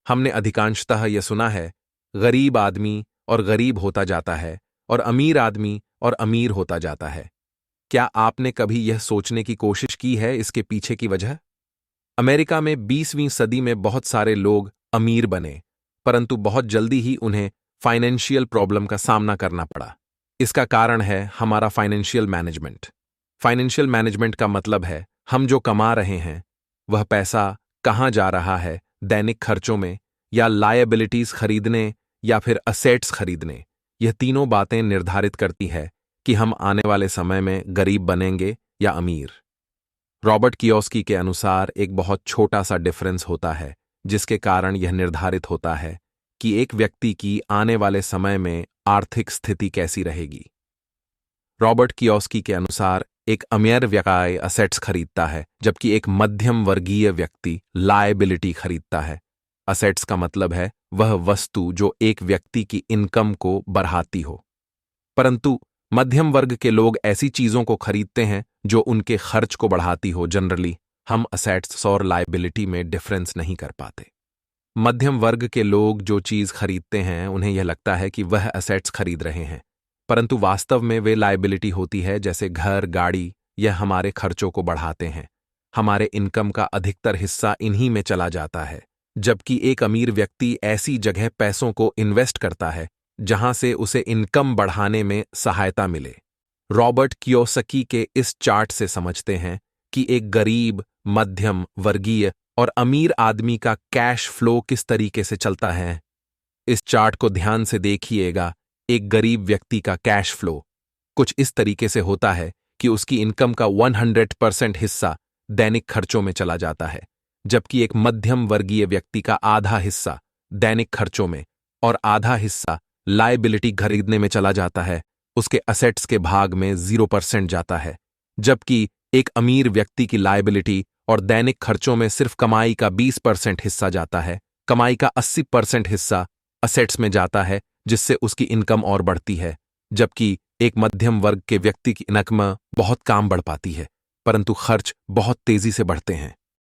हमने अधिकांशतः यह सुना है, गरीब आदमी और गरीब होता जाता है और अमीर आदमी और अमीर होता जाता है। क्या आपने कभी यह सोचने की कोशिश की है इसके पीछे की वजह? अमेरिका में 20वीं सदी में बहुत सारे लोग अमीर बने, परंतु बहुत जल्दी ही उन्हें फाइनेंशियल प्रॉब्लम का सामना करना पड़ा। इसका कारण है हमारा फाइनेंशियल मैनेजमेंट। फाइनेंशियल मैनेजमेंट का मतलब है हम जो कमा रहे हैं वह पैसा कहाँ जा रहा है, दैनिक खर्चों में या लायबिलिटीज खरीदने या फिर असेट्स खरीदने। यह तीनों बातें निर्धारित करती है कि हम आने वाले समय में गरीब बनेंगे या अमीर। रॉबर्ट कियोस्की के अनुसार एक बहुत छोटा सा डिफरेंस होता है जिसके कारण यह निर्धारित होता है कि एक व्यक्ति की आने वाले समय में आर्थिक स्थिति कैसी रहेगी। रॉबर्ट कियोस्की के अनुसार एक अमीर व्यक्ति असेट्स खरीदता है जबकि एक मध्यम वर्गीय व्यक्ति लायबिलिटी खरीदता है। असेट्स का मतलब है वह वस्तु जो एक व्यक्ति की इनकम को बढ़ाती हो, परंतु मध्यम वर्ग के लोग ऐसी चीजों को खरीदते हैं जो उनके खर्च को बढ़ाती हो। जनरली हम असेट्स और लायबिलिटी में डिफरेंस नहीं कर पाते। मध्यम वर्ग के लोग जो चीज खरीदते हैं उन्हें यह लगता है कि वह असेट्स खरीद रहे हैं, परंतु वास्तव में वे लायबिलिटी होती है, जैसे घर, गाड़ी। यह हमारे खर्चों को बढ़ाते हैं। हमारे इनकम का अधिकतर हिस्सा इन्हीं में चला जाता है, जबकि एक अमीर व्यक्ति ऐसी जगह पैसों को इन्वेस्ट करता है जहां से उसे इनकम बढ़ाने में सहायता मिले। रॉबर्ट कियोसाकी के इस चार्ट से समझते हैं कि एक गरीब, मध्यम वर्गीय और अमीर आदमी का कैश फ्लो किस तरीके से चलता है। इस चार्ट को ध्यान से देखिएगा। एक गरीब व्यक्ति का कैश फ्लो कुछ इस तरीके से होता है कि उसकी इनकम का 100% हिस्सा दैनिक खर्चों में चला जाता है, जबकि एक मध्यम वर्गीय व्यक्ति का आधा हिस्सा दैनिक खर्चों में और आधा हिस्सा लायबिलिटी खरीदने में चला जाता है। उसके असेट्स के भाग में 0% जाता है, जबकि एक अमीर व्यक्ति की लायबिलिटी और दैनिक खर्चों में सिर्फ कमाई का 20% हिस्सा जाता है। कमाई का 80% हिस्सा असेट्स में जाता है, जिससे उसकी इनकम और बढ़ती है, जबकि एक मध्यम वर्ग के व्यक्ति की इनकम बहुत कम बढ़ पाती है, परंतु खर्च बहुत तेजी से बढ़ते हैं।